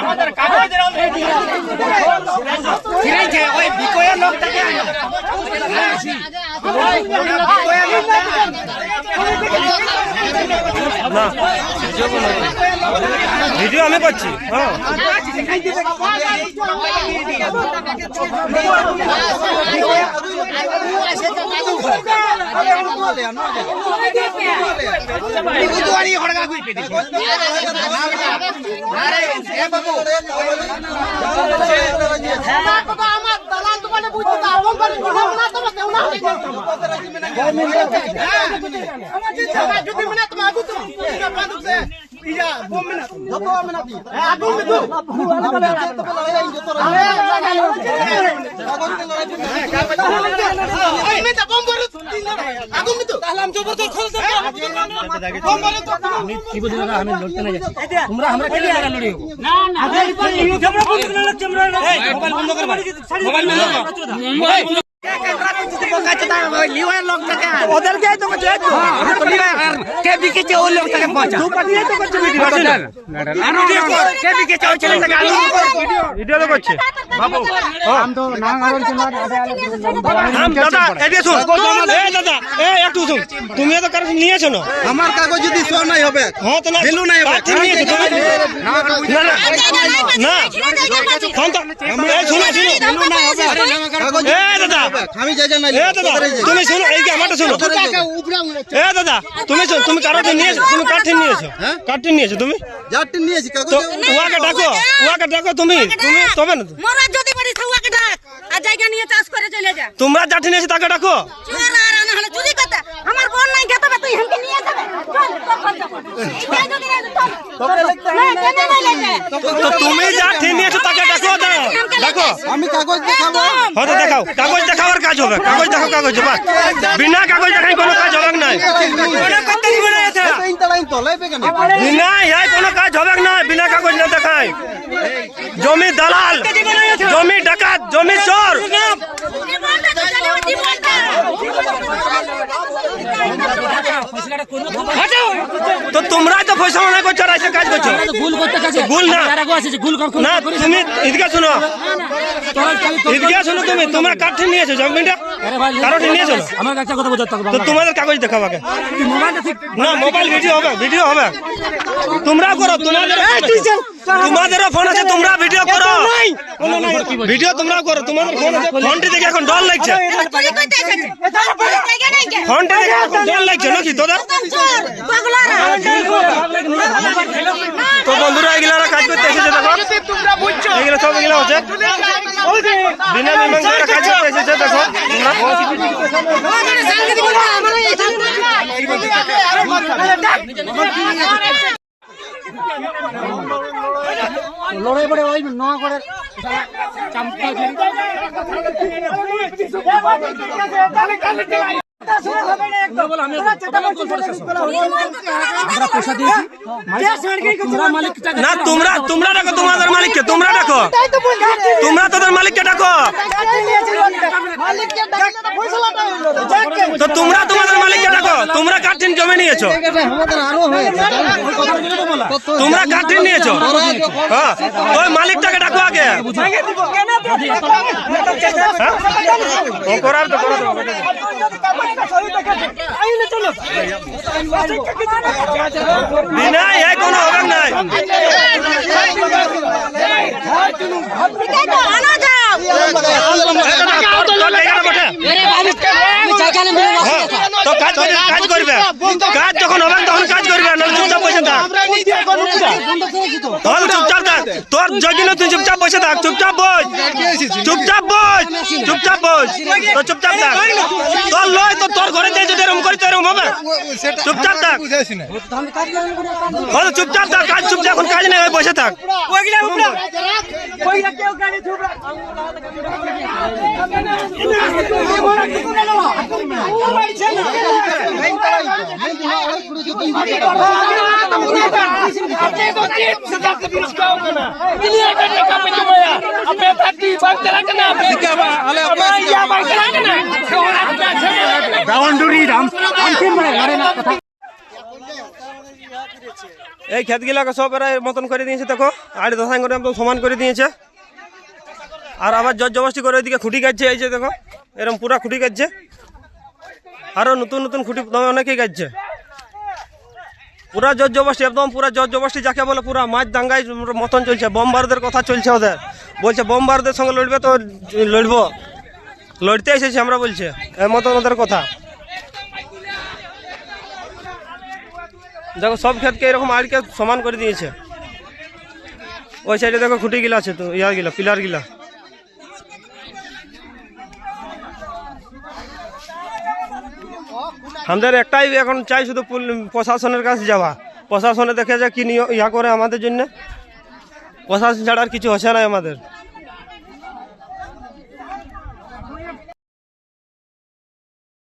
আমাদের কাগজের ওই বিকয়ের লোকটাকে ভিডিও আমি করছি। হ্যাঁ তোমরা আমরা কেন লড়ি ওদেরকে তো কে বিকেছে ওই লোকটাকে পৌঁছা কে বিকেছে ওই ছেলেটাকে ভিডিও তো করছে বাবু দাদা এদিকে শুন দাদা একটু শুন তুমিও তো কাগজ নিয়েছো না আমার কাগজ যদি সো নাই হবে হ্যাঁ তো না ভ্যালু নাই হবে ঠিক নিয়েছো তুমি না ফোন তো শুনো দাদা আমি জায়গা নাই দাদা তুমি শুনো এই যে আমারটা শুনো দাদা তুমি তুমি কার্ড নিয়েছো তুমি কার্ড নিয়েছো হ্যাঁ কার্ড নিয়েছো তুমি যারটি নিয়েছি কাগজ তো ওয়াকে ডাকো তুমি তবে না মোরা যদি পারি ওয়াকে ডাক আর জায়গা নিয়ে চাষ করে চলে যা তোমরা যাটি নিয়েছো তাকে ডাকো চোরা আর না হলে চুরি করতে আমার বোন নাই খেতে তুই হেনকে নিয়ে যাবে তো তুমি যাটি নিয়েছো তাকে ডাকো ডাকো আমি কাগজ দেখাবো হয়তো দেখাও কাগজ দেখাবার কাজ হবে কাগজ দেখাও কাগজ বিনা কাগজ দেখাই কোনো কাজ হবে না বিনা এই কোনো কাজ হবে না বিনা কাগজ না দেখায় জমি দালাল জমি ডাকাত জমি চোর তো তোমরাই তো পয়সা মনে করছো রাইসে কাজ করছো ভুল না না তুমি এদিকে শোনো এদিকে শোনো তুমি তোমরা কাঠ নিয়েছো জমিটা কারোর নিয়েছো তো তোমাদের কাগজ দেখাও আগে না মোবাইল ভিডিও হবে তোমরা করো তোমাদেরও ফোন আছে তোমরা ভিডিও করো ভিডিও তোমরা করো তোমাদের ফোন আছে ফোনটি দেখে এখন ডর লাগছে ফোনটি দেখে এখন ডর লাগছে নাকি তোদের তো বন্ধুরা এগুলা কাজ করতে এসেছে দেখো এগুলো সব এগুলো হচ্ছে বিনা নিমন্ত্রণে কাজ করতে এসেছে দেখো লড়াই পড়ে ওই ন করে না তোমরা ডাকো তোমাদের মালিককে তোমরা ডাকো তোমরা তোদের মালিককে ডাকো তো তোমরা তোমাদের মালিককে ডাকো তোমরা কাঠিন জমি নিয়েছো তোমরা কাঠিন নিয়েছো হ্যাঁ ওই মালিকটাকে ডাকো আগে ও করার তো করো বিনা এই কোনো হবে নাই তো কাজ করবে কাজ যখন হবে তখন কাজ করবে না চুপচাপ বসে থাক চুপচাপ থাক তোর জন্য তুই চুপচাপ বসে থাক চুপচাপ বস তো চুপচাপ থাক তোর লয় তো তোর ঘরে যাই যদি এরকম করি তো এরকম হবে চুপচাপ থাক চুপচাপ থাক কাজ চুপচাপ এখন কাজ নেই বসে থাক এই ক্ষেতগুলাকে সব এরা এর মতন করে দিয়েছে, দেখো আড়ি দশাই করে একদম সমান করে দিয়েছে। আর আবার জোর জবরদস্তি করে ওইদিকে খুঁটি কাটছে, এই যে দেখো এরকম পুরা খুঁটি কাটছে। আরো নতুন নতুন খুঁটি অনেকেই কাটছে। পুরা জোর জবরদস্তি, একদম পুরা জোর জবরদস্তি যাকে বলে, পুরা মাছ দাঙ্গাই মতন চলছে। বোমবারদের কথা চলছে ওদের, বলছে বোমবারদের সঙ্গে লড়বে তো লড়বো, লড়তে এসেছি আমরা বলছে, এর মতন ওদের কথা। দেখো সব ক্ষেতকে এরকম আড়কে সমান করে দিয়েছে। ওই সাইডে দেখো খুঁটি গিলা আছে, তো ইয়ার গিলা পিলার গিলা। আমাদের একটাই এখন চাই শুধু প্রশাসনের কাছে যাওয়া। প্রশাসনে দেখে যায় কি ইয়া করে আমাদের জন্য, প্রশাসন ছাড়া আর কিছু হচ্ছে না আমাদের।